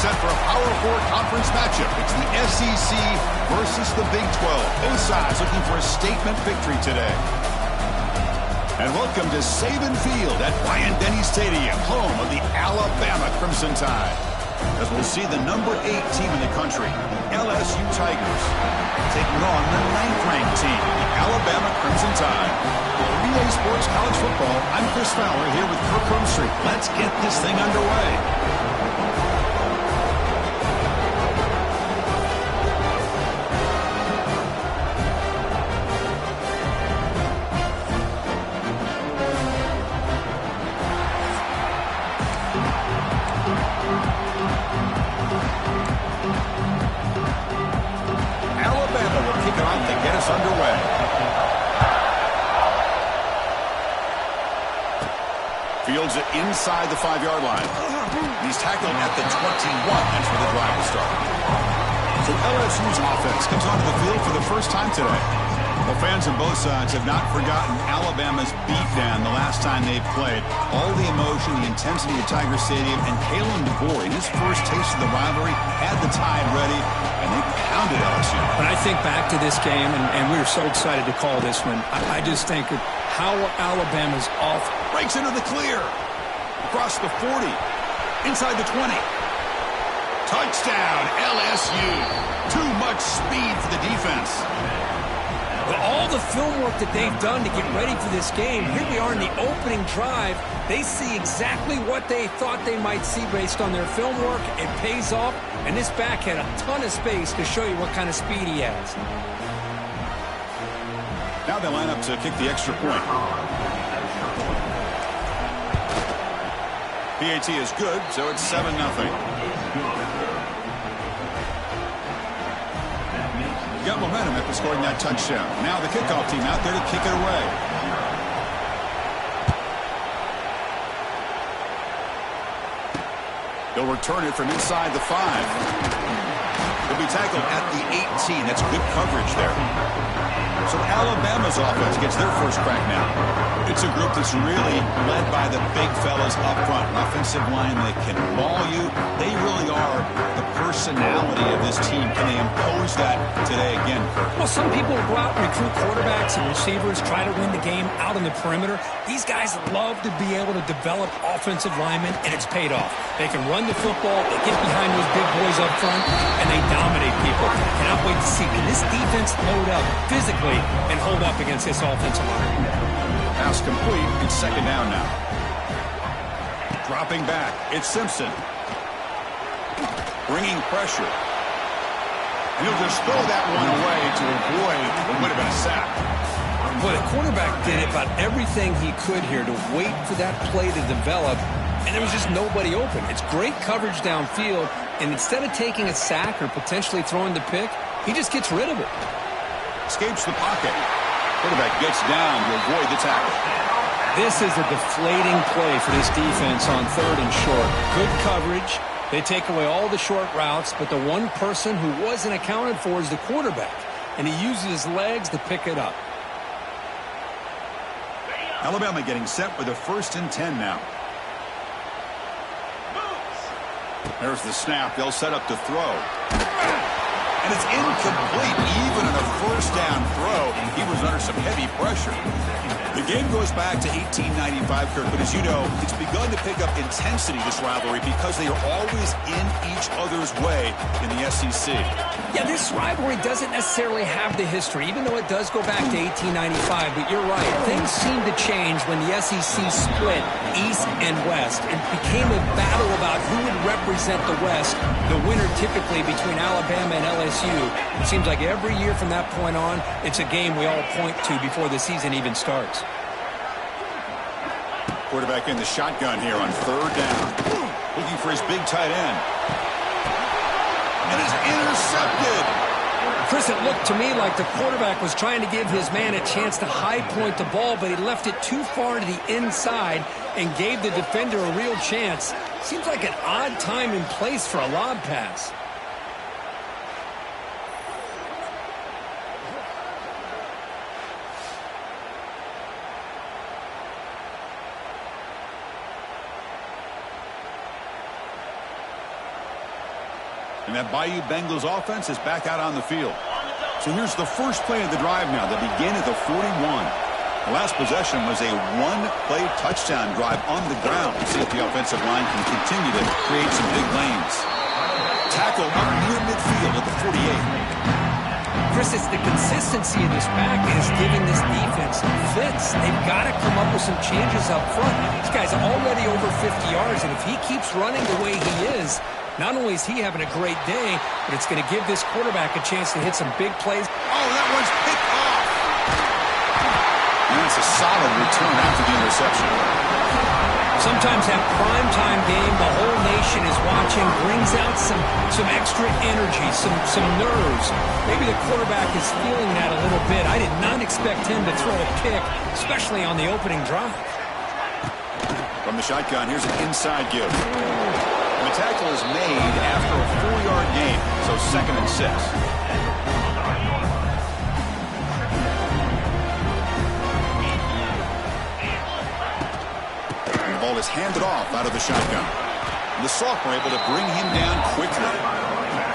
set for a Power 4 conference matchup. It's the SEC versus the Big 12. Both sides looking for a statement victory today. And welcome to Saban Field at Bryant-Denny Stadium, home of the Alabama Crimson Tide. As we'll see the number 8 team in the country, the LSU Tigers, taking on the 9th-ranked team, the Alabama Crimson Tide. For EA Sports College Football, I'm Chris Fowler here with Kirk Rumstreet. Let's get this thing underway. Underway. Fields it inside the 5-yard line. He's tackled at the 21. That's where the drive will start. So LSU's offense comes onto the field for the first time today. Well, fans on both sides have not forgotten Alabama's beatdown the last time they played. All the emotion, the intensity of Tiger Stadium, and Kalen DeBoer, in his first taste of the rivalry, had the Tide ready, and they pounded LSU. When I think back to this game, and we were so excited to call this one, I just think of how Alabama's off. Breaks into the clear. Across the 40. Inside the 20. Touchdown, LSU. Too much speed for the defense. But all the film work that they've done to get ready for this game, here we are in the opening drive. They see exactly what they thought they might see based on their film work. It pays off, and this back had a ton of space to show you what kind of speed he has. Now they line up to kick the extra point. PAT is good, so it's 7-0. Got momentum after scoring that touchdown. Now the kickoff team out there to kick it away. They'll return it from inside the 5. He'll be tackled at the 18. That's good coverage there. So Alabama's offense gets their first crack now. It's a group that's really led by the big fellas up front. An offensive line that can maul you. They really are the personality of this team. Can they impose that today again, Kirk? Well, some people go out and recruit quarterbacks and receivers, try to win the game out on the perimeter. These guys love to be able to develop offensive linemen, and it's paid off. They can run the football, they get behind those big boys up front, and they dominate people. Cannot wait to see, can this defense load up physically and hold up against this offensive line? Pass complete. It's 2nd down now. Dropping back. It's Simpson. Bringing pressure. And he'll just throw that one away to avoid what would have been a sack. Boy, the quarterback did about everything he could here to wait for that play to develop, and there was just nobody open. It's great coverage downfield, and instead of taking a sack or potentially throwing the pick, he just gets rid of it. Escapes the pocket. Quarterback gets down to avoid the tackle. This is a deflating play for this defense on 3rd and short. Good coverage. They take away all the short routes, but the one person who wasn't accounted for is the quarterback, and he uses his legs to pick it up. Alabama getting set with a 1st and 10 now. There's the snap. They'll set up to throw. And it's incomplete. Even in a 1st down throw, he was under some heavy pressure. The game goes back to 1895, Kirk, but as you know, it's begun to pick up intensity, this rivalry, because they are always in each other's way in the SEC. Yeah, this rivalry doesn't necessarily have the history, even though it does go back to 1895, but you're right. Things seem to change when the SEC split East and West. It became a battle about who would represent the West, the winner typically between Alabama and LSU. It seems like every year from that point on, it's a game we all point to before the season even starts. Quarterback in the shotgun here on 3rd down. Looking for his big tight end. And it's intercepted. Chris, it looked to me like the quarterback was trying to give his man a chance to high point the ball, but he left it too far to the inside and gave the defender a real chance. Seems like an odd time and place for a lob pass. And that Bayou Bengals offense is back out on the field. So here's the first play of the drive now. They begin at the 41. The last possession was a one-play touchdown drive on the ground. See if the offensive line can continue to create some big lanes. Tackle up near midfield at the 48. Chris, it's the consistency of this back is giving this defense fits. They've got to come up with some changes up front. This guy's already over 50 yards, and if he keeps running the way he is, not only is he having a great day, but it's going to give this quarterback a chance to hit some big plays. Oh, that one's picked off. And that's a solid return after the interception. Sometimes that primetime game, the whole nation is watching, brings out some extra energy, some nerves. Maybe the quarterback is feeling that a little bit. I did not expect him to throw a pick, especially on the opening drive. From the shotgun, here's an inside give. And the tackle is made after a 4-yard gain, so 2nd and 6. The ball is handed off out of the shotgun. And the sophomore able to bring him down quickly.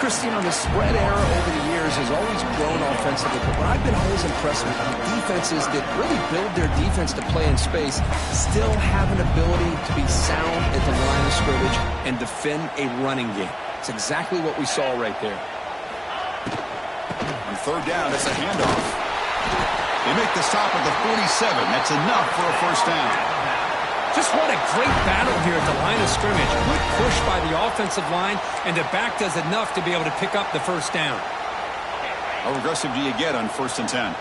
Christian, the spread era over the years has always grown offensively, but what I've been always impressed with defenses that really build their defense to play in space still have an ability to be sound at the line of scrimmage and defend a running game. It's exactly what we saw right there. On 3rd down, it's a handoff. They make the stop at the 47. That's enough for a first down. Just what a great battle here at the line of scrimmage. Good push by the offensive line, and the back does enough to be able to pick up the first down. How aggressive do you get on 1st and 10?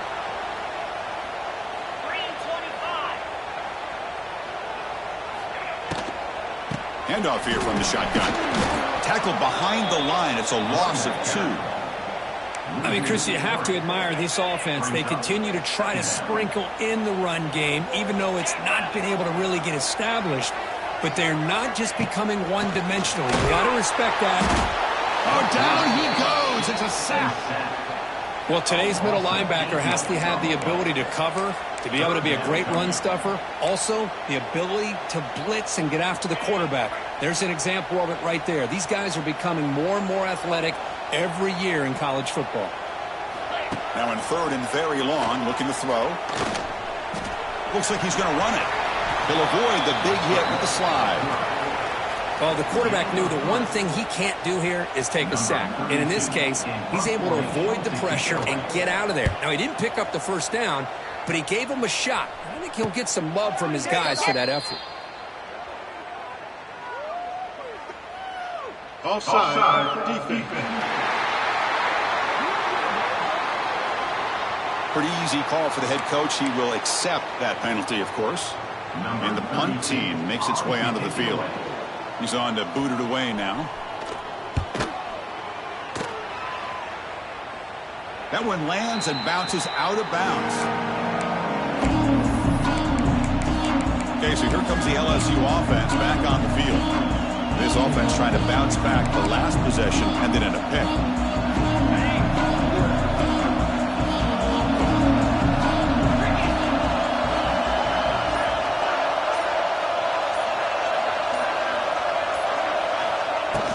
Handoff here from the shotgun. Tackled behind the line. It's a loss of 2. I mean, Chris, you have to admire this offense. They continue to try to sprinkle in the run game, even though it's not been able to really get established. But they're not just becoming one-dimensional. You got to respect that. Oh, down he goes. It's a sack. Well, today's middle linebacker has to have the ability to cover, to be able to be a great run stuffer. Also, the ability to blitz and get after the quarterback. There's an example of it right there. These guys are becoming more and more athletic every year in college football. Now in 3rd and very long, looking to throw. Looks like he's going to run it. He'll avoid the big hit with the slide. Well, the quarterback knew the one thing he can't do here is take a sack. And in this case, he's able to avoid the pressure and get out of there. Now, he didn't pick up the first down, but he gave him a shot. I think he'll get some love from his guys for that effort. Offside, defense. Pretty easy call for the head coach. He will accept that penalty, of course. And the punt team makes its way onto the field. He's on to boot it away now. That one lands and bounces out of bounds. Okay, so here comes the LSU offense back on the field. This offense trying to bounce back. The last possession ended in a pick.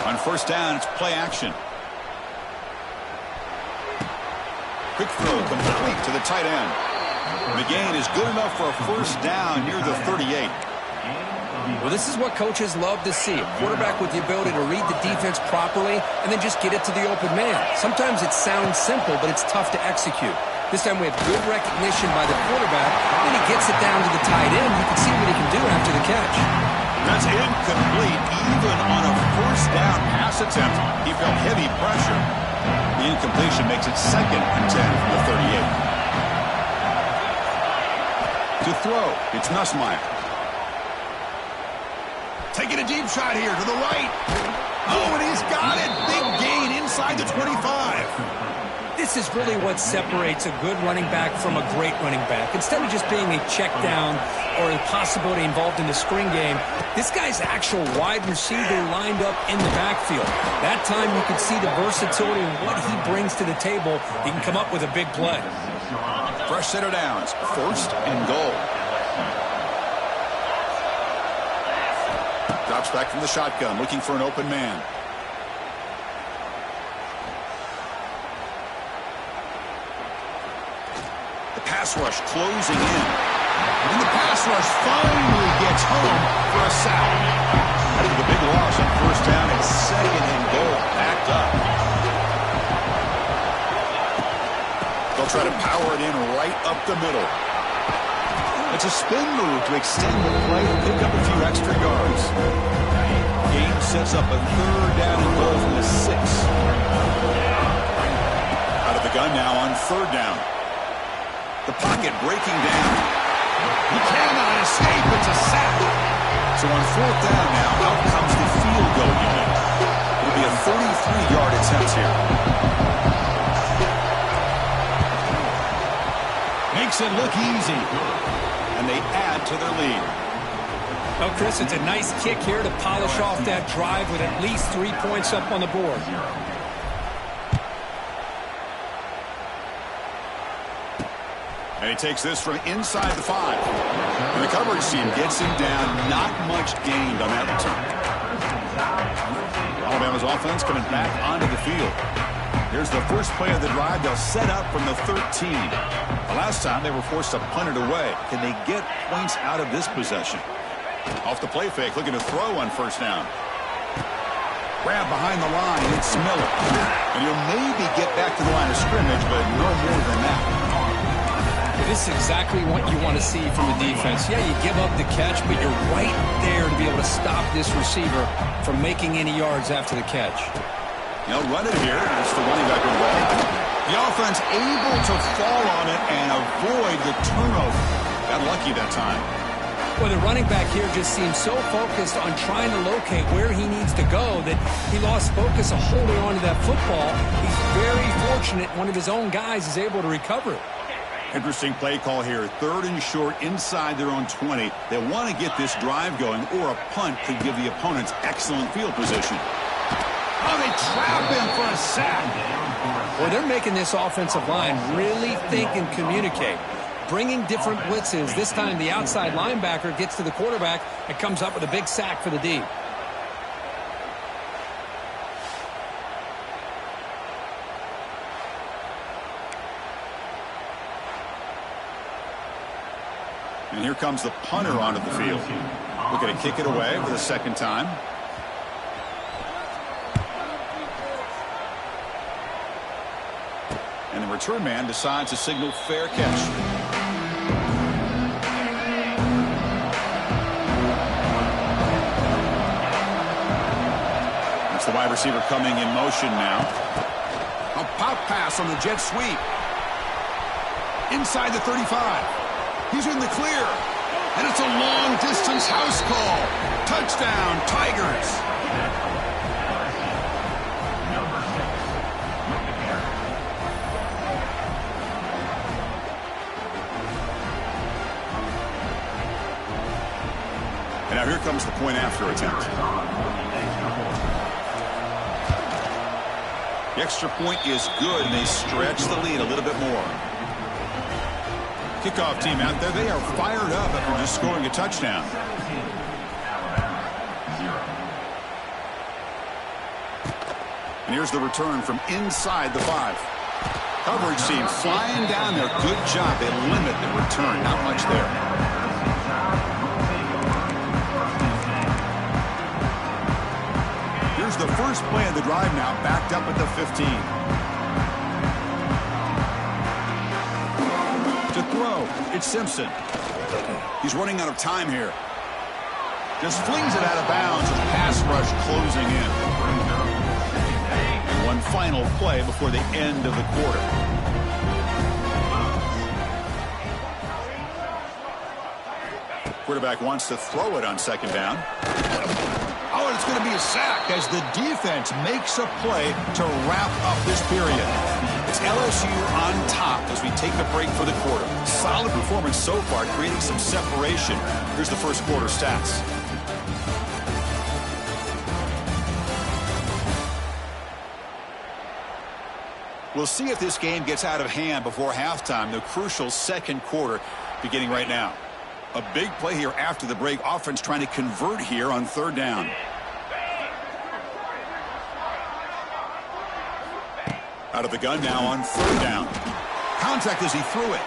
On 1st down, it's play action. Quick throw complete to the tight end. The gain is good enough for a first down near the 38. Well, this is what coaches love to see. A quarterback with the ability to read the defense properly and then just get it to the open man. Sometimes it sounds simple, but it's tough to execute. This time we have good recognition by the quarterback, and he gets it down to the tight end. You can see what he can do after the catch. That's incomplete. Even on a first down pass attempt, he felt heavy pressure. The incompletion makes it 2nd and 10 from the 38. To throw, it's Nussmeier. Taking a deep shot here to the right. Oh, and he's got it. Big gain inside the 25. This is really what separates a good running back from a great running back. Instead of just being a check down or a possibility involved in the screen game, this guy's actual wide receiver lined up in the backfield. That time you can see the versatility and what he brings to the table. He can come up with a big play. Fresh set of downs, 1st and goal. Drops back from the shotgun, looking for an open man. The pass rush closing in. And the pass rush finally gets home for a sack. After the big loss on first down and second and goal, backed up. They'll try to power it in right up the middle. It's a spin move to extend the play and pick up a few extra yards. Game sets up a third down and goal from the 6. Out of the gun now on third down. The pocket breaking down. He cannot escape. It's a sack. So on fourth down now, out comes the field goal unit. It'll be a 33-yard attempt here. Makes it look easy. And they add to their lead. Well, Chris, it's a nice kick here to polish off that drive with at least 3 points up on the board. And he takes this from inside the 5. And the coverage team gets him down. Not much gained on that return. Alabama's offense coming back onto the field. Here's the first play of the drive. They'll set up from the 13. The last time they were forced to punt it away. Can they get points out of this possession? Off the play fake, looking to throw on first down. Grab behind the line. It's Miller. And he'll maybe get back to the line of scrimmage, but no more than that. This is exactly what you want to see from the defense. Yeah, you give up the catch, but you're right there to be able to stop this receiver from making any yards after the catch. They'll run it here. It's the running back away. The offense able to fall on it and avoid the turnover. Got lucky that time. Well, the running back here just seems so focused on trying to locate where he needs to go that he lost focus of holding on to that football. He's very fortunate one of his own guys is able to recover it. Interesting play call here. Third and short inside their own 20. They want to get this drive going, or a punt could give the opponents excellent field position. Oh, they trap him for a sack. Well, they're making this offensive line really think and communicate. Bringing different blitzes. This time the outside linebacker gets to the quarterback and comes up with a big sack for the D. And here comes the punter onto the field. Looking to kick it away for the second time. And the return man decides to signal fair catch. That's the wide receiver coming in motion now. A pop pass on the jet sweep. Inside the 35. He's in the clear. And it's a long-distance house call. Touchdown, Tigers. And now here comes the point after attempt. The extra point is good, and they stretch the lead a little bit more. Kickoff team out there, they are fired up after just scoring a touchdown. And here's the return from inside the 5. Coverage team flying down there. Good job. They limit the return. Not much there. Here's the first play of the drive now, backed up at the 15. To throw, it's Simpson. He's running out of time here. Just flings it out of bounds with pass rush closing in. And one final play before the end of the quarter. Quarterback wants to throw it on second down. Oh, and it's going to be a sack as the defense makes a play to wrap up this period. It's LSU on top as we take a break for the quarter. Solid performance so far, creating some separation. Here's the first quarter stats. We'll see if this game gets out of hand before halftime. The crucial second quarter beginning right now. A big play here after the break. Offense trying to convert here on third down. Out of the gun now on third down. Contact as he threw it.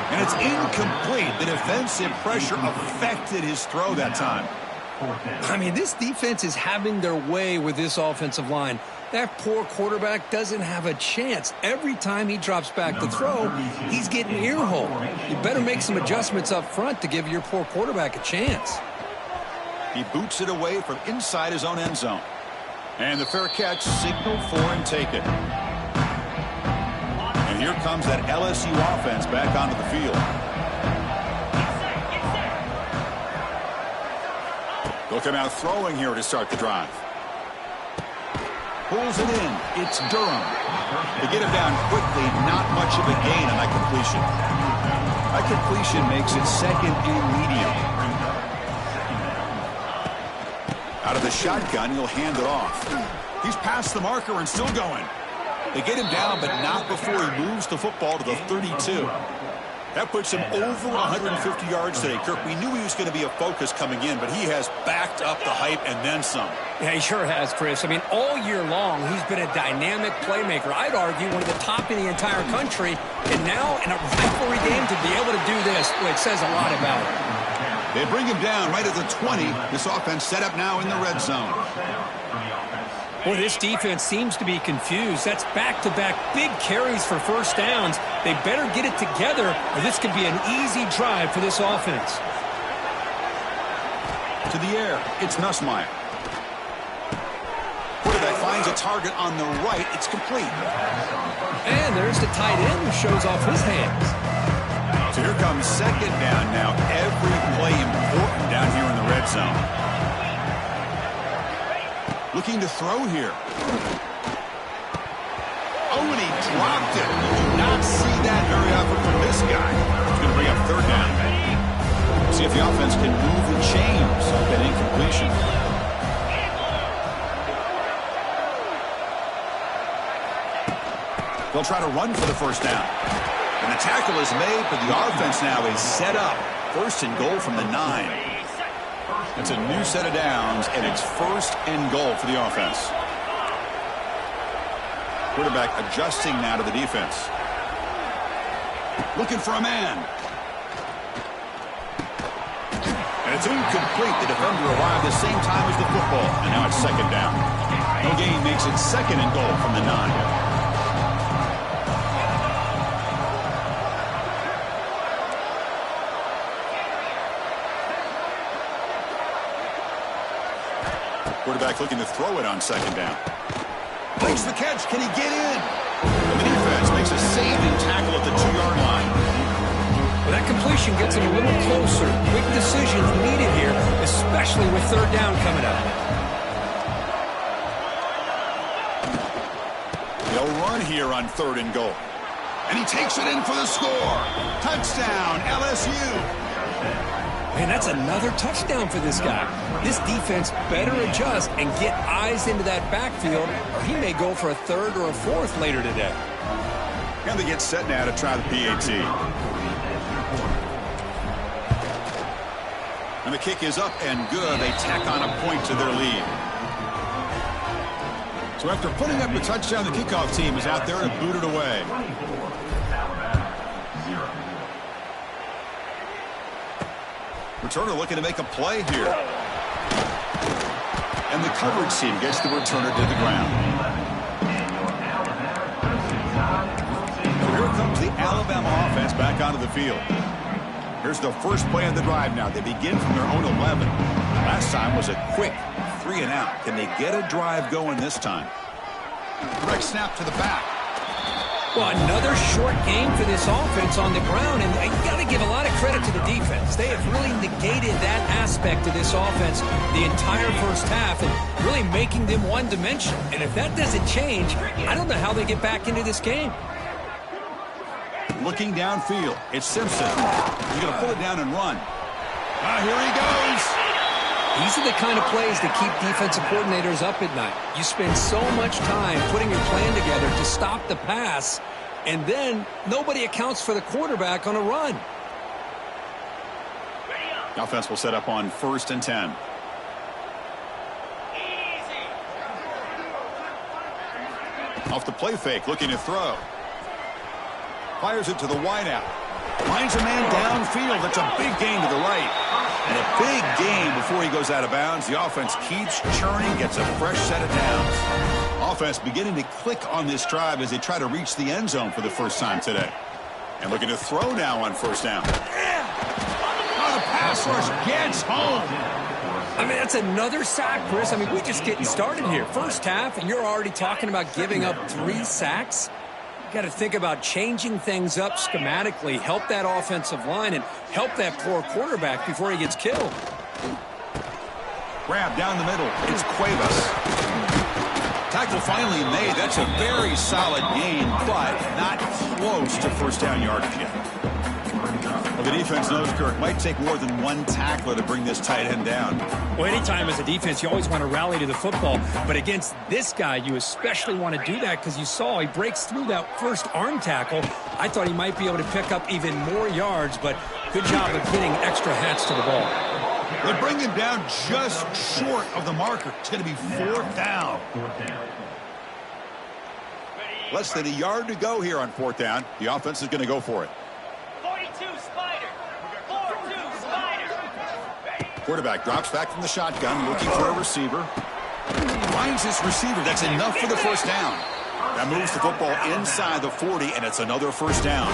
And it's incomplete. The defensive pressure affected his throw that time. I mean, this defense is having their way with this offensive line. That poor quarterback doesn't have a chance. Every time he drops back to throw, he's getting earholed. You better make some adjustments up front to give your poor quarterback a chance. He boots it away from inside his own end zone. And the fair catch signaled for and taken. And here comes that LSU offense back onto the field. They'll come out throwing here to start the drive. Pulls it in. It's Durham. They get him down quickly. Not much of a gain on that completion. That completion makes it second and medium. Out of the shotgun, he'll hand it off. He's past the marker and still going. They get him down, but not before he moves the football to the 32. That puts him over 150 yards today. Kirk, we knew he was going to be a focus coming in, but he has backed up the hype and then some. Yeah, he sure has, Chris. I mean, all year long, he's been a dynamic playmaker. I'd argue one of the top in the entire country. And now, in a rivalry game, to be able to do this, well, it says a lot about him. They bring him down right at the 20. This offense set up now in the red zone. Boy, this defense seems to be confused. That's back-to-back big carries for first downs. They better get it together, or this could be an easy drive for this offense. To the air, it's Nussmeier. Quarterback finds a target on the right. It's complete. And there's the tight end who shows off his hands. So here comes second down now. Every play important down here in the red zone. Looking to throw here. Oh, and he dropped it. You do not see that very often from this guy. He's going to bring up third down. See if the offense can move the chains of that incompletion. They'll try to run for the first down. And the tackle is made, but the offense now is set up. First and goal from the 9. It's a new set of downs, and it's first and goal for the offense. Quarterback adjusting now to the defense. Looking for a man. And it's incomplete. The defender arrived the same time as the football, and now it's second down. No gain makes it second and goal from the 9. Quarterback looking to throw it on second down. Makes the catch. Can he get in? And the defense makes a saving tackle at the 2-yard line. Well, that completion gets him a little closer. Quick decisions needed here, especially with third down coming up. They'll run here on third and goal. And he takes it in for the score. Touchdown, LSU. Man, that's another touchdown for this guy. This defense better adjust and get eyes into that backfield, or he may go for a third or a fourth later today. And they get set now to try the PAT. And the kick is up and good. They tack on a point to their lead. So after putting up a touchdown, the kickoff team is out there to boot it away. Returner looking to make a play here. And the coverage team gets the returner to the ground. So here comes the Alabama offense back onto the field. Here's the first play of the drive now. They begin from their own 11. Last time was a quick 3 and out. Can they get a drive going this time? Direct snap to the back. Well, another short game for this offense on the ground, and you got to give a lot of credit to the defense. They have really negated that aspect of this offense the entire first half and really making them one-dimensional. And if that doesn't change, I don't know how they get back into this game. Looking downfield, it's Simpson. He's going to pull it down and run. Here he goes. These are the kind of plays that keep defensive coordinators up at night. You spend so much time putting your plan together to stop the pass, and then nobody accounts for the quarterback on a run. The offense will set up on 1st and 10. Off the play fake, looking to throw. Fires it to the wideout. Finds a man downfield. That's a big gain to the right. And a big gain before he goes out of bounds. The offense keeps churning, gets a fresh set of downs. Offense beginning to click on this drive as they try to reach the end zone for the first time today. And looking to throw now on first down. Oh, the pass rush gets home. I mean, that's another sack, Chris. I mean, we're just getting started here. First half, and you're already talking about giving up 3 sacks. You got to think about changing things up schematically, help that offensive line, and help that poor quarterback before he gets killed. Grab down the middle. It's Cuevas. Tackle finally made. That's a very solid gain, but not close to first down yardage yet. Well, the defense knows, Kirk, might take more than one tackler to bring this tight end down. Well, anytime as a defense, you always want to rally to the football. But against this guy, you especially want to do that because you saw he breaks through that first arm tackle. I thought he might be able to pick up even more yards, but good job of getting extra hats to the ball. They bring him down just short of the marker. It's going to be 4th down. Less than a yard to go here on 4th down. The offense is going to go for it. 42 Spider. 42 Spider. Quarterback drops back from the shotgun, looking for a receiver. Finds his receiver. That's enough for the first down. That moves the football inside the 40, and it's another first down.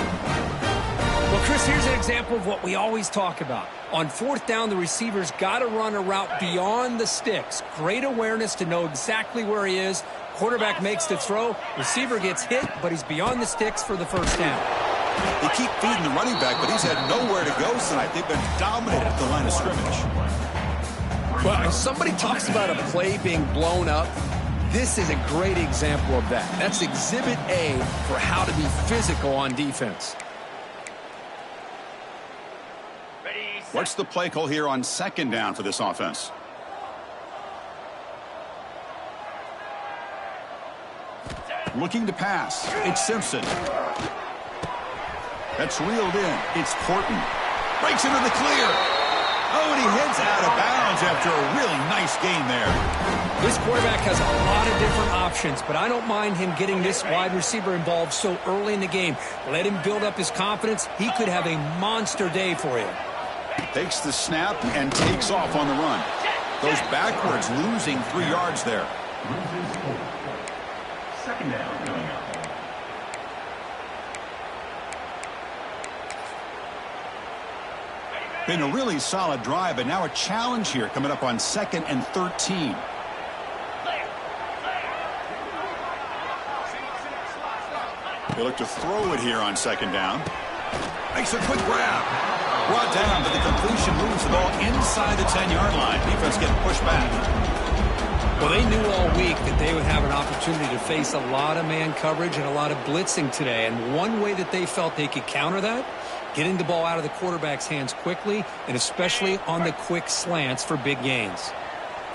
Well, Chris, here's an example of what we always talk about. On 4th down, the receiver's got to run a route beyond the sticks. Great awareness to know exactly where he is. Quarterback makes the throw. Receiver gets hit, but he's beyond the sticks for the first down. They keep feeding the running back, but he's had nowhere to go tonight. They've been dominated at the line of scrimmage. Well, somebody talks about a play being blown up. This is a great example of that. That's Exhibit A for how to be physical on defense. What's the play call here on 2nd down for this offense? Looking to pass. It's Simpson. That's reeled in. It's Porton. Breaks into the clear. Oh, and he heads out of bounds after a really nice gain there. This quarterback has a lot of different options, but I don't mind him getting this wide receiver involved so early in the game. Let him build up his confidence. He could have a monster day for you. Takes the snap and takes off on the run. Goes backwards, losing 3 yards there. 2nd down. Been a really solid drive, but now a challenge here coming up on 2nd and 13. They look to throw it here on 2nd down. Makes a quick grab. Brought down, but the completion moves the ball inside the 10-yard line. Defense getting pushed back. Well, they knew all week that they would have an opportunity to face a lot of man coverage and a lot of blitzing today. And one way that they felt they could counter that, getting the ball out of the quarterback's hands quickly, and especially on the quick slants for big gains.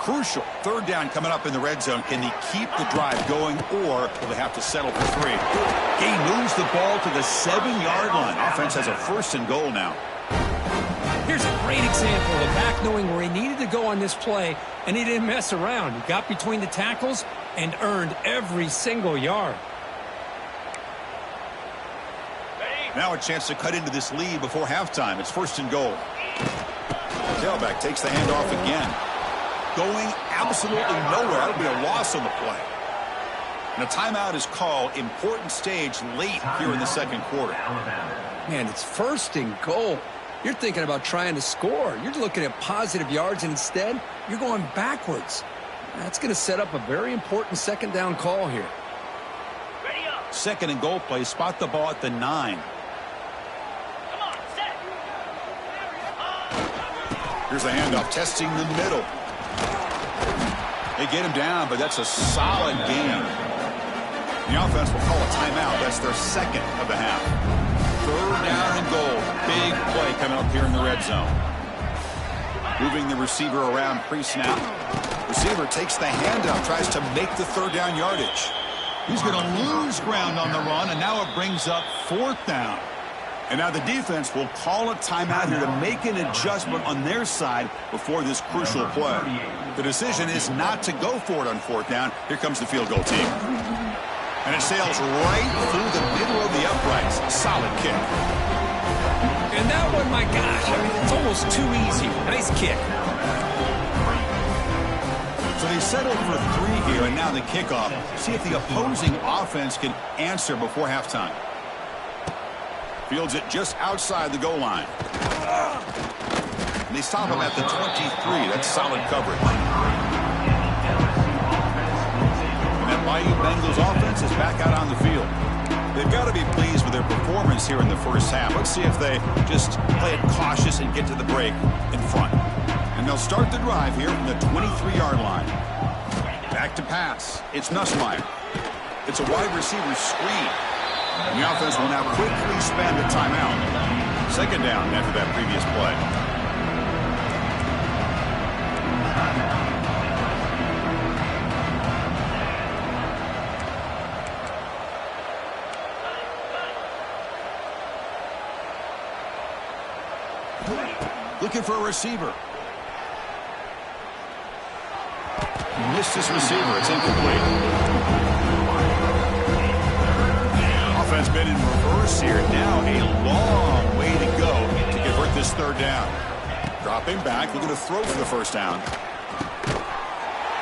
Crucial. 3rd down coming up in the red zone. Can they keep the drive going, or will they have to settle for 3? Gain moves the ball to the 7-yard line. Offense has a 1st and goal now. Here's a great example of the back knowing where he needed to go on this play, and he didn't mess around. He got between the tackles and earned every single yard. Now a chance to cut into this lead before halftime. It's 1st and goal. Tailback takes the handoff again. Going absolutely nowhere. That'll be a loss on the play. And a timeout is called. Important stage late here in the 2nd quarter. Man, it's 1st and goal. You're thinking about trying to score. You're looking at positive yards, and instead, you're going backwards. That's going to set up a very important 2nd down call here. 2nd and goal play. Spot the ball at the 9. Here's the handoff, testing the middle. They get him down, but that's a solid gain. The offense will call a timeout. That's their 2nd of the half. 3rd down and goal. Big play coming up here in the red zone. Moving the receiver around pre-snap. Receiver takes the handoff, tries to make the 3rd down yardage. He's going to lose ground on the run, and now it brings up 4th down. And now the defense will call a timeout here to make an adjustment on their side before this crucial play. The decision is not to go for it on 4th down. Here comes the field goal team. And it sails right through the middle of the uprights. Solid kick. And that one, my gosh, I mean, it's almost too easy. Nice kick. So they settled for 3 here, and now the kickoff. See if the opposing offense can answer before halftime. Fields it just outside the goal line. And they stop him at the 23. That's solid coverage. And that mighty Bengals offense is back out on the field. They've got to be pleased with their performance here in the first half. Let's see if they just play it cautious and get to the break in front. And they'll start the drive here from the 23-yard line. Back to pass. It's Nussmeier. It's a wide receiver screen. And the offense will now quickly spend a timeout. Second down after that previous play. Looking for a receiver. Missed his receiver. It's incomplete. Offense been in reverse here. Now a long way to go to convert this third down. Dropping back, looking to throw for the first down.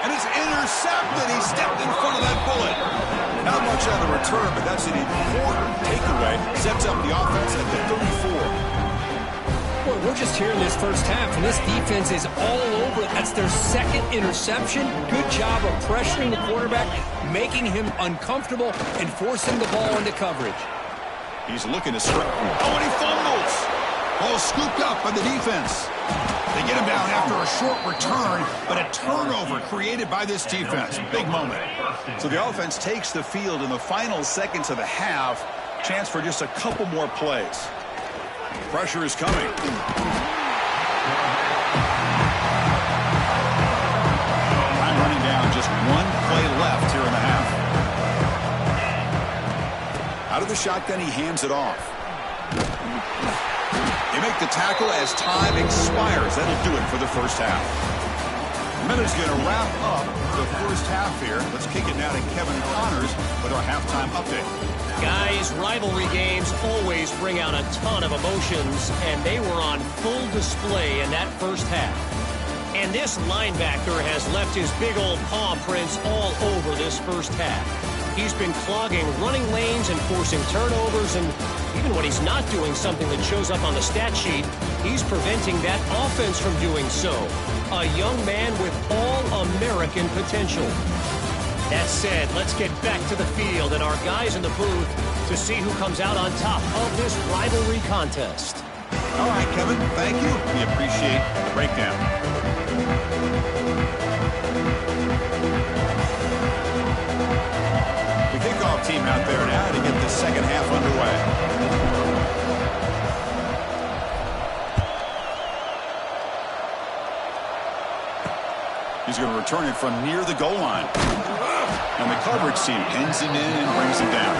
And it's intercepted. He stepped in front of that bullet. Not much on the return, but that's an important takeaway. Sets up the offense at the 34. Well, we're just here in this first half, and this defense is all over it. That's their second interception. Good job of pressuring the quarterback, making him uncomfortable, and forcing the ball into coverage. He's looking to strike. Oh, and he fumbles. Ball scooped up by the defense. They get him down after a short return, but a turnover created by this defense. Big moment. So the offense takes the field in the final seconds of the half. Chance for just a couple more plays. Pressure is coming. Time running down, just one play left here in the half. Out of the shotgun, he hands it off. They make the tackle as time expires. That'll do it for the first half. Miller's going to wrap up the first half here. Let's kick it now to Kevin Connors with our halftime update. Guys, rivalry games always bring out a ton of emotions, and they were on full display in that first half. And this linebacker has left his big old paw prints all over this first half. He's been clogging running lanes and forcing turnovers, and even when he's not doing something that shows up on the stat sheet, he's preventing that offense from doing so. A young man with all-American potential. That said, let's get back to the field and our guys in the booth to see who comes out on top of this rivalry contest. All right, Kevin, thank you. We appreciate the breakdown. The kickoff team out there now to get the second half underway. He's going to return it from near the goal line. And the coverage team pins him in and brings him down.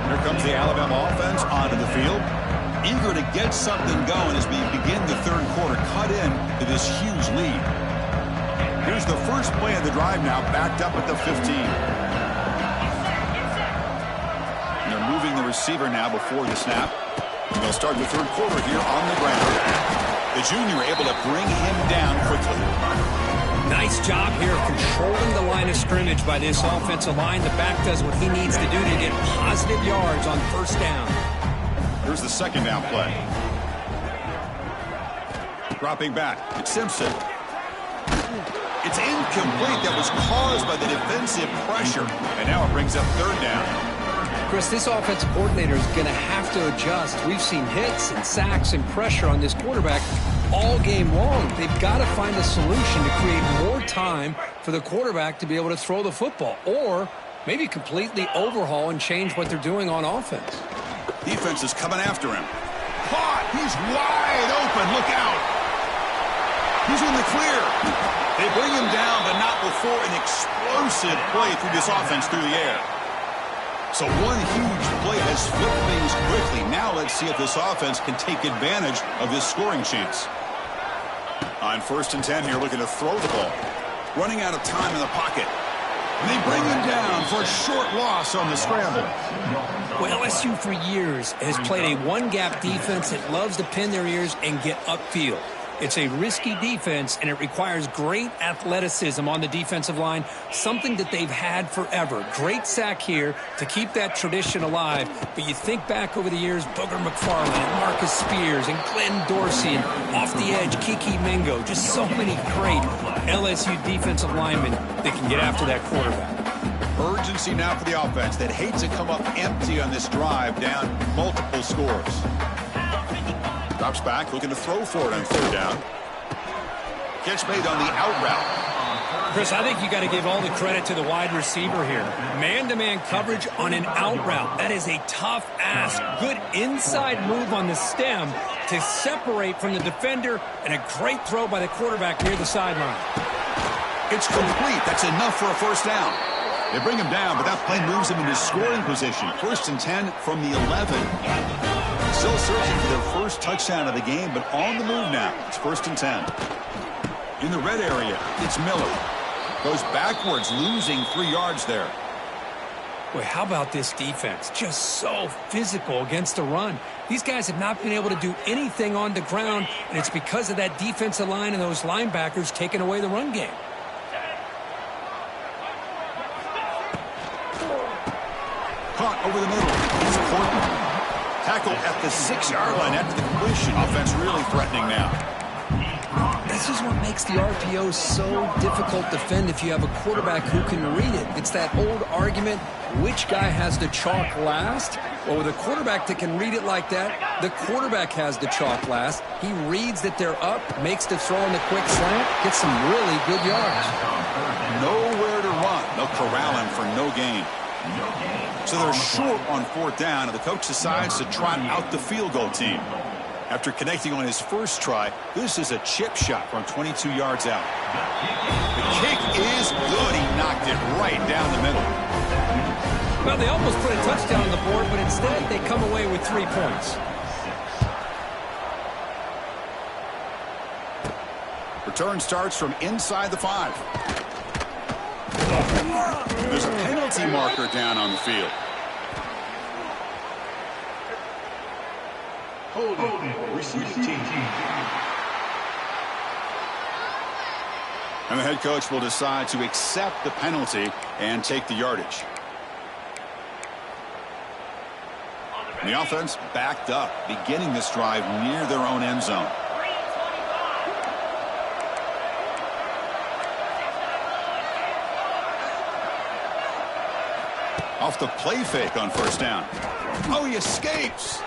Here comes the Alabama offense onto the field. Eager to get something going as we begin the third quarter. Cut in to this huge lead. Here's the first play of the drive now, backed up at the 15. And they're moving the receiver now before the snap. And they'll start the third quarter here on the ground. The junior able to bring him down quickly. Nice job here of controlling the line of scrimmage by this offensive line. The back does what he needs to do to get positive yards on first down. Here's the second down play. Dropping back. It's Simpson. It's incomplete. That was caused by the defensive pressure. And now it brings up third down. Chris, this offensive coordinator is going to have to adjust. We've seen hits and sacks and pressure on this quarterback all game long. They've got to find a solution to create more time for the quarterback to be able to throw the football, or maybe completely overhaul and change what they're doing on offense. Defense is coming after him. Caught! He's wide open. Look out! He's in the clear. They bring him down, but not before an explosive play through this offense through the air. So one huge play has flipped things quickly. Now let's see if this offense can take advantage of this scoring chance. On 1st and 10 here, looking to throw the ball. Running out of time in the pocket. And they bring him down for a short loss on the scramble. Well, LSU for years has played a one-gap defense that loves to pin their ears and get upfield. It's a risky defense, and it requires great athleticism on the defensive line, something that they've had forever. Great sack here to keep that tradition alive. But you think back over the years, Booger McFarland and Marcus Spears and Glenn Dorsey and off the edge, Kiki Mingo. Just so many great LSU defensive linemen that can get after that quarterback. Urgency now for the offense that hates to come up empty on this drive, down multiple scores. Drops back, looking to throw for it on third down. Catch made on the out route. Chris, I think you got to give all the credit to the wide receiver here. Man-to-man coverage on an out route. That is a tough ask. Good inside move on the stem to separate from the defender, and a great throw by the quarterback near the sideline. It's complete. That's enough for a first down. They bring him down, but that play moves him into scoring position. 1st and 10 from the 11. Still searching for their first touchdown of the game, but on the move now. It's 1st and 10. In the red area, it's Miller. Goes backwards, losing 3 yards there. Boy, how about this defense? Just so physical against the run. These guys have not been able to do anything on the ground, and it's because of that defensive line and those linebackers taking away the run game. Caught over the middle. It's Portland. Tackle at the 6-yard line after the completion. Offense really threatening now. This is what makes the RPO so difficult to defend if you have a quarterback who can read it. It's that old argument, which guy has the chalk last? Well, with a quarterback that can read it like that, the quarterback has the chalk last. He reads that they're up, makes the throw on the quick slant, gets some really good yards. Nowhere to run. They'll corral him for no gain. So they're short on 4th down, and the coach decides to trot out the field goal team. After connecting on his first try, this is a chip shot from 22 yards out. The kick is good. He knocked it right down the middle. Well, they almost put a touchdown on the board, but instead they come away with 3 points. Return starts from inside the 5. There's a penalty marker down on the field. Holding, receiving team. And the head coach will decide to accept the penalty and take the yardage. And the offense backed up, beginning this drive near their own end zone. Off the play fake on 1st down. Oh, he escapes.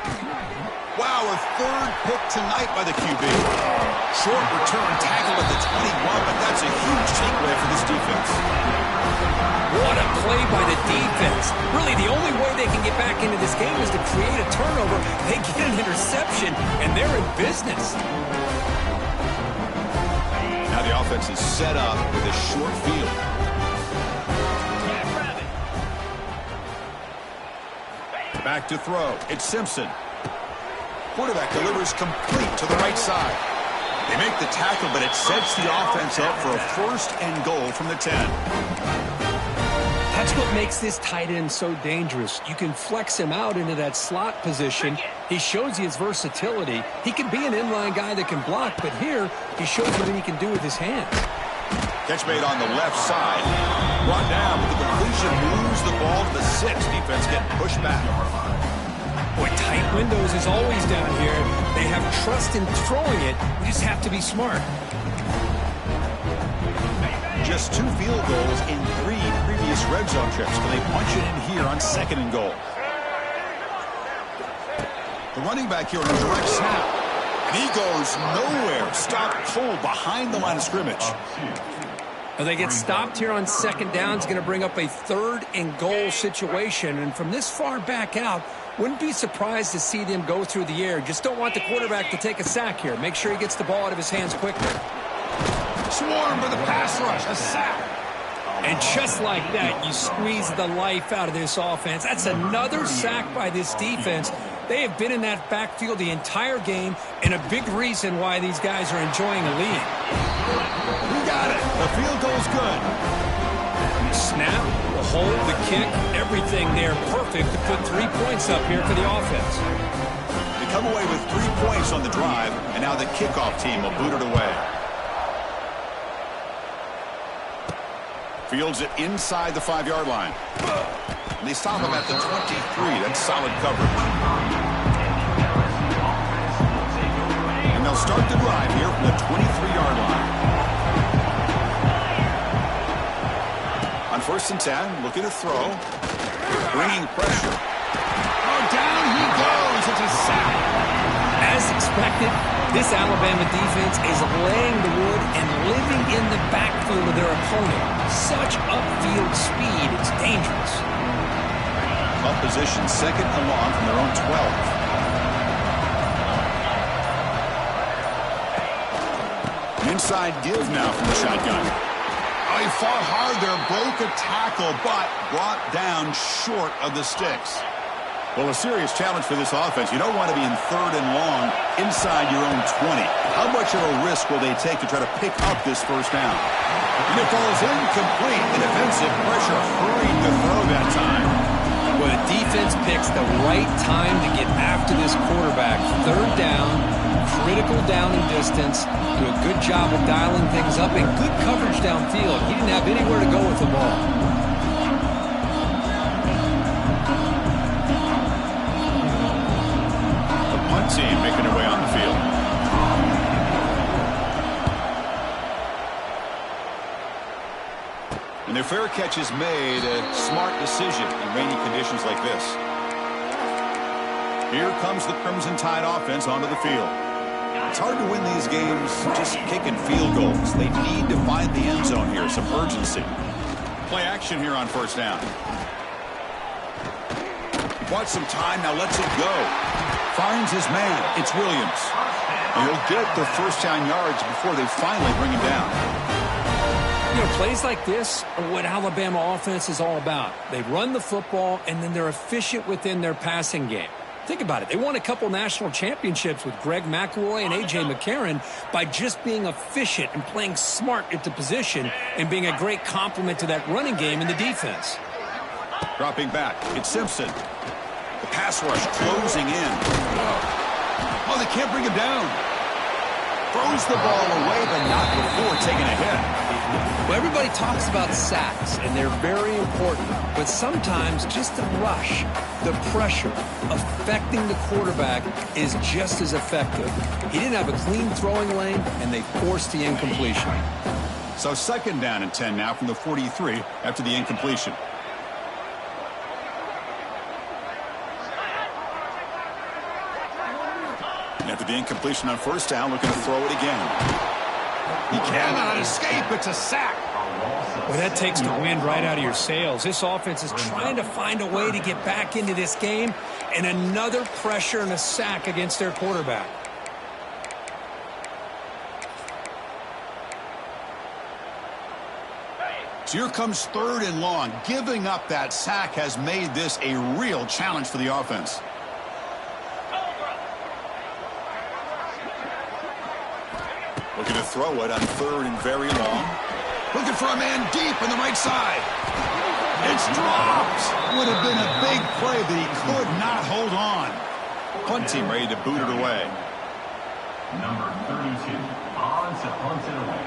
Wow, a 3rd pick tonight by the QB. Short return tackle at the 21, but that's a huge takeaway for this defense. What a play by the defense. Really, the only way they can get back into this game is to create a turnover. They get an interception, and they're in business. Now the offense is set up with a short field. Back to throw. It's Simpson. Quarterback delivers complete to the right side. They make the tackle, but it sets the offense up for a 1st and goal from the 10. That's what makes this tight end so dangerous. You can flex him out into that slot position. He shows you his versatility. He can be an inline guy that can block, but here he shows you what he can do with his hands. Catch made on the left side. Brought down, but the completion moves the ball to the 6. Defense getting pushed back. Boy, tight windows is always down here. They have trust in throwing it. You just have to be smart. Just 2 field goals in 3 previous red zone trips. Can they punch it in here on 2nd and goal? The running back here on a direct snap. And he goes nowhere. Stopped cold behind the line of scrimmage. Well, they get stopped here on 2nd down. It's going to bring up a 3rd and goal situation. And from this far back out, wouldn't be surprised to see them go through the air. Just don't want the quarterback to take a sack here. Make sure he gets the ball out of his hands quickly. Swarm for the pass rush. A sack. And just like that, you squeeze the life out of this offense. That's another sack by this defense. They have been in that backfield the entire game, and a big reason why these guys are enjoying a lead. We got it. The field goal's good. snap, the hold, the kick, everything there perfect to put 3 points up here for the offense. They come away with 3 points on the drive, and now the kickoff team will boot it away. Fields it inside the 5-yard line. And they stop him at the 23. That's solid coverage. And they'll start the drive here from the 23-yard line. On 1st and 10, looking to throw. Bringing pressure. Oh, down he goes. It's a sack. As expected, this Alabama defense is laying the wood and living in the backfield of their opponent. Such upfield speed, it's dangerous. Up position, 2nd and long from their own 12. Inside give now from the shotgun. Oh, he fought hard there, broke a tackle, but brought down short of the sticks. Well, a serious challenge for this offense. You don't want to be in 3rd and long inside your own 20. How much of a risk will they take to try to pick up this 1st down? And it falls incomplete. The defensive pressure hurried to throw that time. Well, the defense picks the right time to get after this quarterback. 3rd down, critical down and distance. Do a good job of dialing things up and good coverage downfield. He didn't have anywhere to go with the ball. Team making their way on the field. And their fair catch is made, a smart decision in rainy conditions like this. Here comes the Crimson Tide offense onto the field. It's hard to win these games just kicking field goals. They need to find the end zone here, some urgency. Play action here on 1st down. He bought some time, now lets it go. Finds his man. It's Williams. And he'll get the 1st down yards before they finally bring him down. You know, plays like this are what Alabama offense is all about. They run the football, and then they're efficient within their passing game. Think about it. They won a couple national championships with Greg McElroy and A.J. McCarron by just being efficient and playing smart at the position and being a great complement to that running game in the defense. Dropping back. It's Simpson. The pass rush closing in. Oh, they can't bring him down. Throws the ball away, but not before taking a hit. Well, everybody talks about sacks, and they're very important. But sometimes just the rush, the pressure, affecting the quarterback is just as effective. He didn't have a clean throwing lane, and they forced the incompletion. So 2nd down and 10 now from the 43 after the incompletion. After the incompletion on 1st down, looking to throw it again. He cannot escape. It's a sack. Well, that takes the wind right out of your sails. This offense is trying to find a way to get back into this game, and another pressure and a sack against their quarterback. So here comes 3rd and long. Giving up that sack has made this a real challenge for the offense. Looking to throw it on 3rd and very long. Looking for a man deep on the right side. It's dropped. Would have been a big play, but he could not hold on. Punt team ready to boot it away. Number 32, odds to punt it away.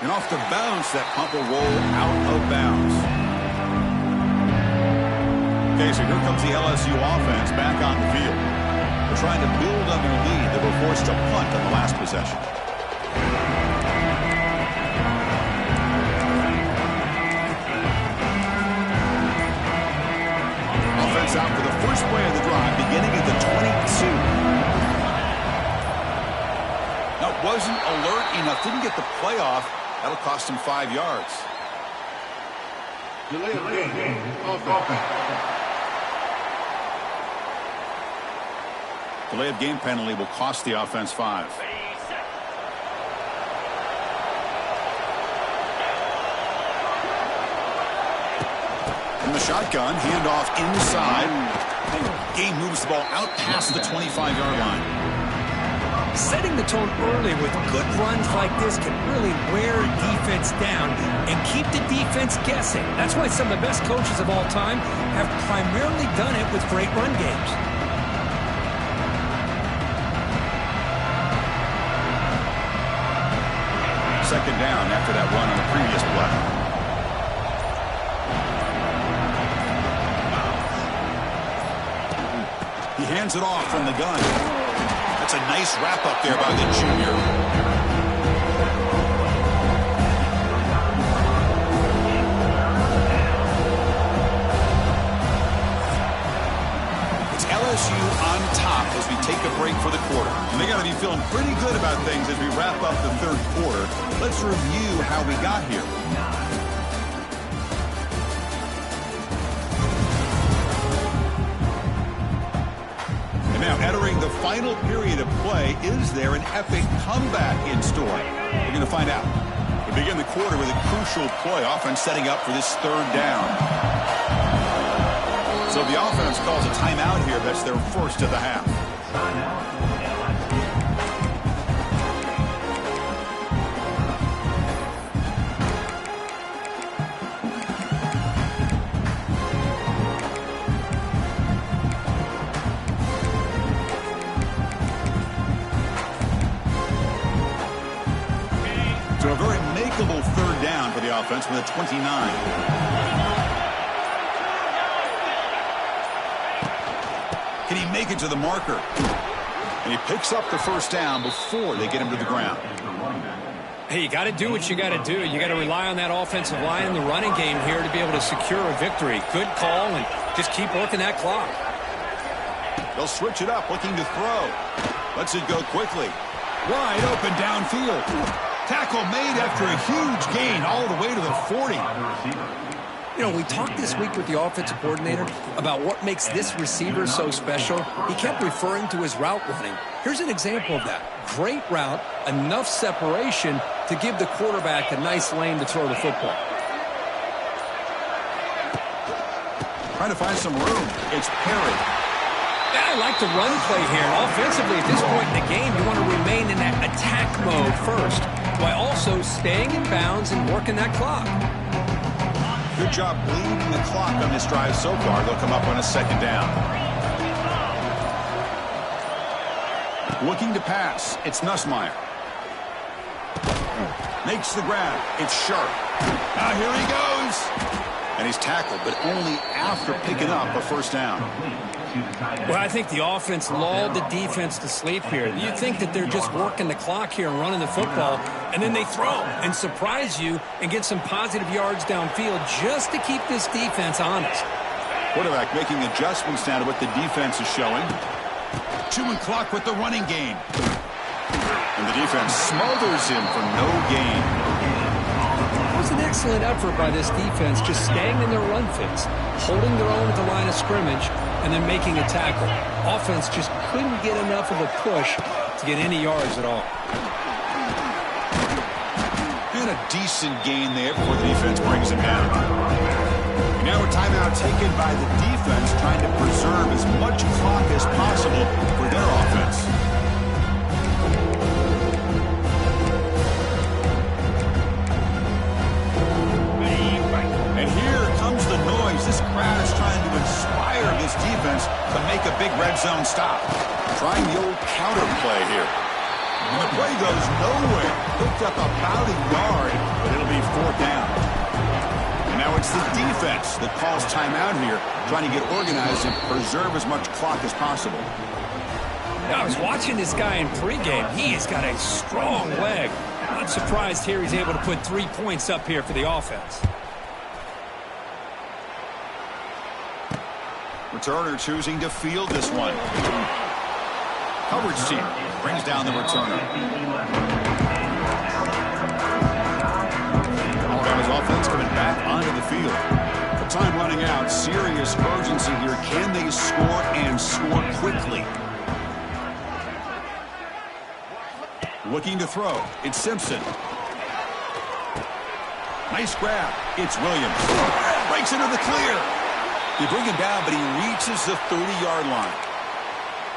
And off the bounce, that punt will roll out of bounds. Okay, so here comes the LSU offense back on the field. They're trying to build on their lead. They were forced to punt on the last possession. Offense out for the first play of the drive, beginning at the 22. Now, wasn't alert enough, didn't get the play off. That'll cost him 5 yards. Delay of game, offense. Delay of game penalty will cost the offense 5. From the shotgun, handoff inside. Game moves the ball out past the 25-yard line. Setting the tone early with good runs like this can really wear defense down and keep the defense guessing. That's why some of the best coaches of all time have primarily done it with great run games. Second down after that run on the previous play. He hands it off from the gun. That's a nice wrap-up there by the junior. It's LSU on top as we take a break for the quarter. And they got to be feeling pretty good about things as we wrap up the third quarter. Let's review how we got here. Now entering the final period of play, is there an epic comeback in store? We're going to find out. We begin the quarter with a crucial play, offense setting up for this third down. So the offense calls a timeout here. That's their first of the half. So a very makeable third down for the offense with a 29. Can he make it to the marker? And he picks up the first down before they get him to the ground. Hey, you got to do what you got to do. You got to rely on that offensive line in the running game here to be able to secure a victory. Good call, and just keep working that clock. They'll switch it up, looking to throw. Lets it go quickly. Wide open downfield. Tackle made after a huge gain all the way to the 40. You know, we talked this week with the offensive coordinator about what makes this receiver so special. He kept referring to his route running. Here's an example of that. Great route, enough separation to give the quarterback a nice lane to throw the football. Trying to find some room. It's Perry. I like the run play here. Offensively, at this point in the game, you want to remain in that attack mode first, while also staying in bounds and working that clock. Good job bleeding the clock on this drive so far. They'll come up on a second down. Looking to pass. It's Nussmeier. Makes the grab. It's Sharp. Now here he goes. And he's tackled, but only after picking up a first down. Well, I think the offense lulled the defense to sleep here. You think that they're just working the clock here and running the football, and then they throw and surprise you and get some positive yards downfield just to keep this defense honest. Quarterback making adjustments now to what the defense is showing. Chewing clock with the running game. And the defense smothers him for no gain. It was an excellent effort by this defense, just staying in their run fits, holding their own at the line of scrimmage, and then making a tackle. Offense just couldn't get enough of a push to get any yards at all. And a decent gain there before the defense brings him down. Now a timeout taken by the defense, trying to preserve as much clock as possible for their offense. And here comes the noise. This crowd is trying to inspire this defense to make a big red zone stop. Trying the old counter play here. And the play goes nowhere. Picked up about a yard, but it'll be fourth down. And now it's the defense that calls timeout here, trying to get organized and preserve as much clock as possible. Now, I was watching this guy in pregame. He has got a strong leg. Not surprised here he's able to put 3 points up here for the offense. Returner choosing to field this one. Coverage team brings down the returner. Alabama's offense coming back onto the field. The time running out. Serious urgency here. Can they score and score quickly? Looking to throw. It's Simpson. Nice grab. It's Williams. Breaks into the clear. You bring him down, but he reaches the 30-yard line.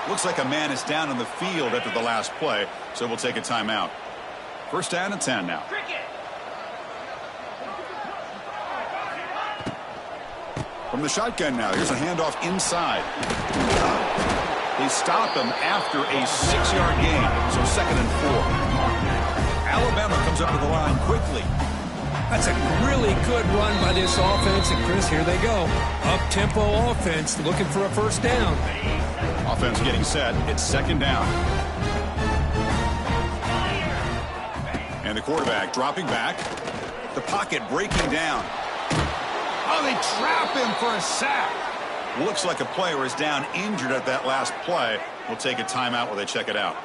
Looks like a man is down on the field after the last play, so we'll take a timeout. First down and 10 now. From the shotgun now, here's a handoff inside. They stop him after a 6-yard gain, so 2nd and 4. Alabama comes up to the line quickly. That's a really good run by this offense, and Chris, here they go. Up-tempo offense, looking for a first down. Offense getting set. It's 2nd down. And the quarterback dropping back. The pocket breaking down. Oh, they trap him for a sack. Looks like a player is down injured at that last play. We'll take a timeout while they check it out.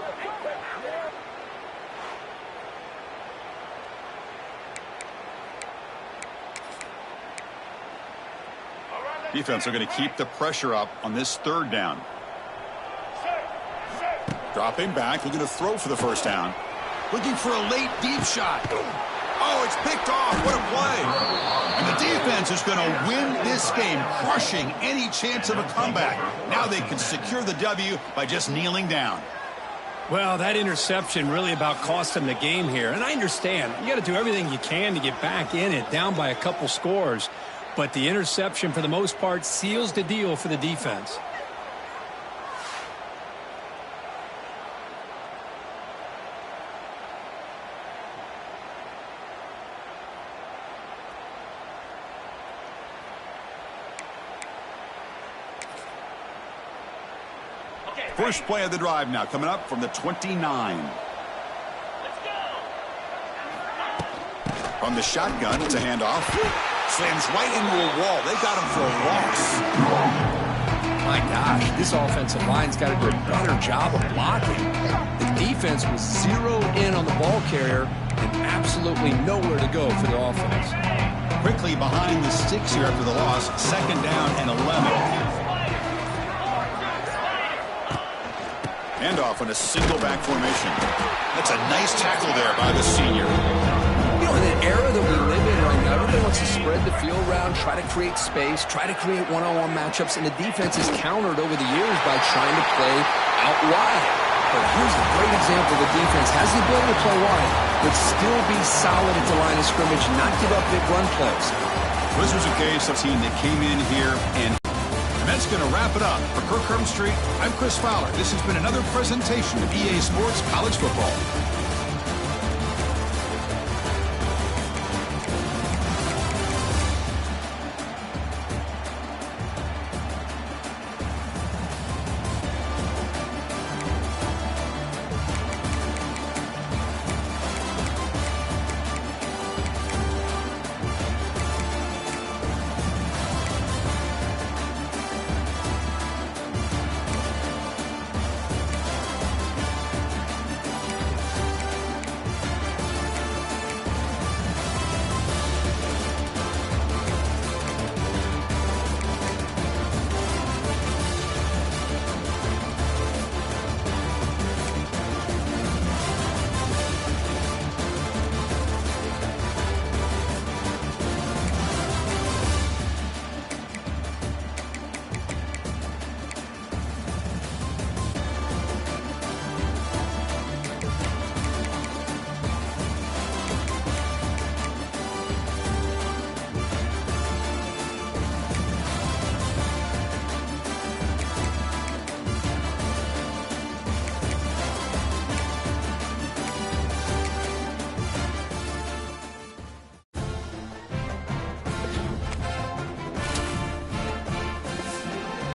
Defense are going to keep the pressure up on this 3rd down. Dropping back, looking to throw for the first down. Looking for a late deep shot. Oh, it's picked off. What a play. And the defense is going to win this game, crushing any chance of a comeback. Now they can secure the W by just kneeling down. Well, that interception really about cost them the game here. And I understand. You got to do everything you can to get back in it, down by a couple scores. But the interception, for the most part, seals the deal for the defense. First play of the drive now, coming up from the 29. From the shotgun, it's a handoff. Slams right into a wall. They got him for a loss. My gosh, this offensive line's got to do a better job of blocking. The defense was zeroed in on the ball carrier and absolutely nowhere to go for the offense. Quickly behind the sticks here after the loss. 2nd down and 11. Handoff on a single back formation. That's a nice tackle there by the senior. You know, in an era that we live in right now, everybody wants to spread the field around, try to create space, try to create one-on-one matchups, and the defense is countered over the years by trying to play out wide. But here's a great example. The defense has the ability to play wide, but still be solid at the line of scrimmage, not give up big run plays. This was a case of a team that came in here and that's going to wrap it up. For Kirk Street, I'm Chris Fowler. This has been another presentation of EA Sports College Football.